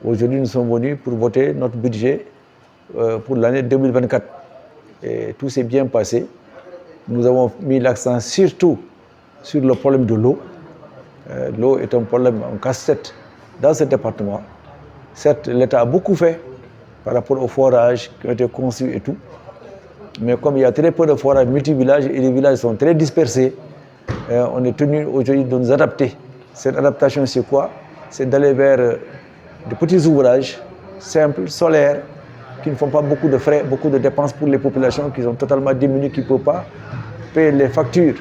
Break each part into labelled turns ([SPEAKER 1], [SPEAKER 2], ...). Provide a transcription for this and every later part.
[SPEAKER 1] Aujourd'hui, nous sommes venus pour voter notre budget pour l'année 2024. Et tout s'est bien passé. Nous avons mis l'accent surtout sur le problème de l'eau. L'eau est un problème, un casse-tête dans ce département. Certes, l'État a beaucoup fait par rapport aux forages qui ont été construits et tout. Mais comme il y a très peu de forages multi-villages et les villages sont très dispersés, on est tenu aujourd'hui de nous adapter. Cette adaptation, c'est quoi? C'est d'aller vers de petits ouvrages simples, solaires, qui ne font pas beaucoup de frais, beaucoup de dépenses pour les populations qui sont totalement diminuées, qui ne peuvent pas payer les factures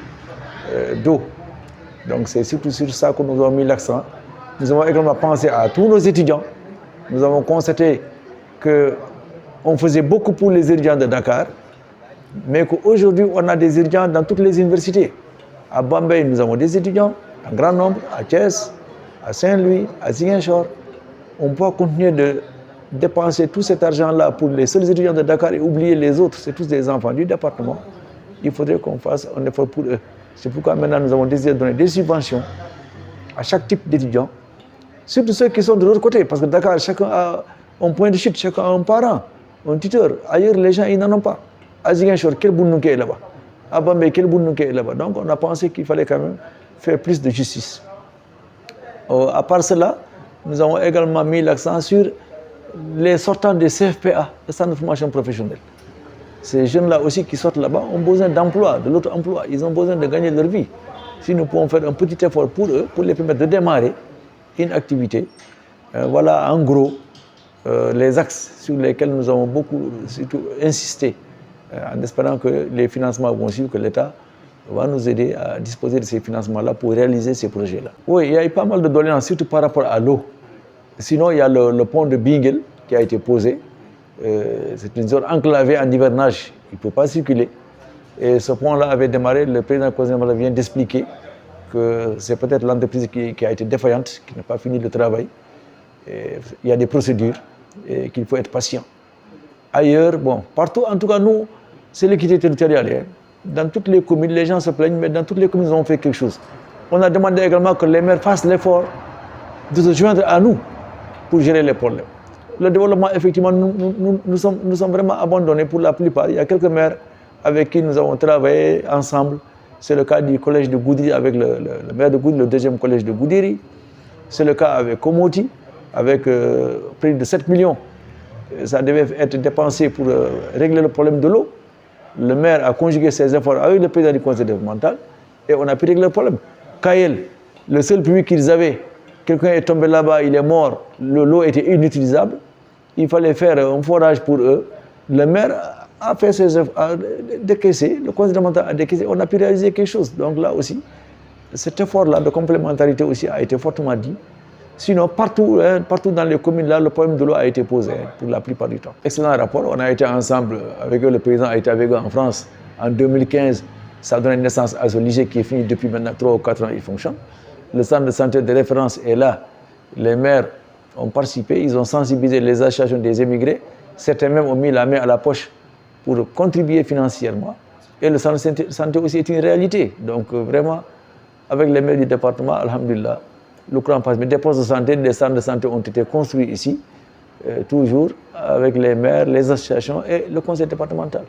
[SPEAKER 1] d'eau. Donc c'est surtout sur ça que nous avons mis l'accent. Nous avons également pensé à tous nos étudiants. Nous avons constaté qu'on faisait beaucoup pour les étudiants de Dakar, mais qu'aujourd'hui, on a des étudiants dans toutes les universités. À Bombay, nous avons des étudiants, en grand nombre, à Thiès, à Saint-Louis, à Ziguinchor. On peut continuer de dépenser tout cet argent-là pour les seuls étudiants de Dakar et oublier les autres. C'est tous des enfants du département. Il faudrait qu'on fasse un effort pour eux. C'est pourquoi maintenant nous avons décidé de donner des subventions à chaque type d'étudiants, surtout ceux qui sont de l'autre côté, parce que Dakar, chacun a un point de chute, chacun a un parent, un tuteur. Ailleurs, les gens, ils n'en ont pas. À Ziguinchor, quel bounouké est là-bas? À Bambey, quel bounouké est là-bas? Donc, on a pensé qu'il fallait quand même faire plus de justice. À part cela, nous avons également mis l'accent sur les sortants des CFPA, le centre de formation professionnelle. Ces jeunes-là aussi qui sortent là-bas ont besoin d'emploi, de l'autre emploi. Ils ont besoin de gagner leur vie. Si nous pouvons faire un petit effort pour eux, pour les permettre de démarrer une activité, voilà en gros les axes sur lesquels nous avons beaucoup surtout insisté, en espérant que les financements vont suivre, que l'État va nous aider à disposer de ces financements-là pour réaliser ces projets-là. Oui, il y a eu pas mal de doléances, surtout par rapport à l'eau. Sinon, il y a le pont de Bingel qui a été posé. C'est une zone enclavée en hivernage, il ne peut pas circuler. Et ce pont-là avait démarré, le président Kozemala vient d'expliquer que c'est peut-être l'entreprise qui a été défaillante, qui n'a pas fini le travail. Et il y a des procédures et qu'il faut être patient. Ailleurs, bon, partout, en tout cas, nous, c'est l'équité territoriale. Hein. Dans toutes les communes, les gens se plaignent, mais dans toutes les communes, nous avons fait quelque chose. On a demandé également que les maires fassent l'effort de se joindre à nous pour gérer les problèmes. Le développement, effectivement, nous sommes vraiment abandonnés pour la plupart. Il y a quelques maires avec qui nous avons travaillé ensemble. C'est le cas du collège de Goudiri avec le maire de Goudiri, le deuxième collège de Goudiri. C'est le cas avec Komoti, avec près de 7 millions. Ça devait être dépensé pour régler le problème de l'eau. Le maire a conjugué ses efforts avec le président du conseil départemental et on a pu régler le problème. Kael, le seul puits qu'ils avaient, quelqu'un est tombé là-bas, il est mort, l'eau était inutilisable. Il fallait faire un forage pour eux. Le maire a fait ses efforts, a décaissé, le conseil départemental a décaissé, on a pu réaliser quelque chose. Donc là aussi, cet effort-là de complémentarité aussi a été fortement dit. Sinon, partout dans les communes, là, le problème de l'eau a été posé pour la plupart du temps. Excellent rapport. On a été ensemble avec eux. Le président a été avec eux en France en 2015. Ça a donné naissance à ce lycée qui est fini depuis maintenant 3 ou 4 ans. Il fonctionne. Le centre de santé de référence est là. Les maires ont participé. Ils ont sensibilisé les associations des émigrés. Certains même ont mis la main à la poche pour contribuer financièrement. Et le centre de santé aussi est une réalité. Donc vraiment, avec les maires du département, alhamdulillah, le courant passe. Mais des postes de santé, des centres de santé ont été construits ici, toujours avec les maires, les associations et le conseil départemental.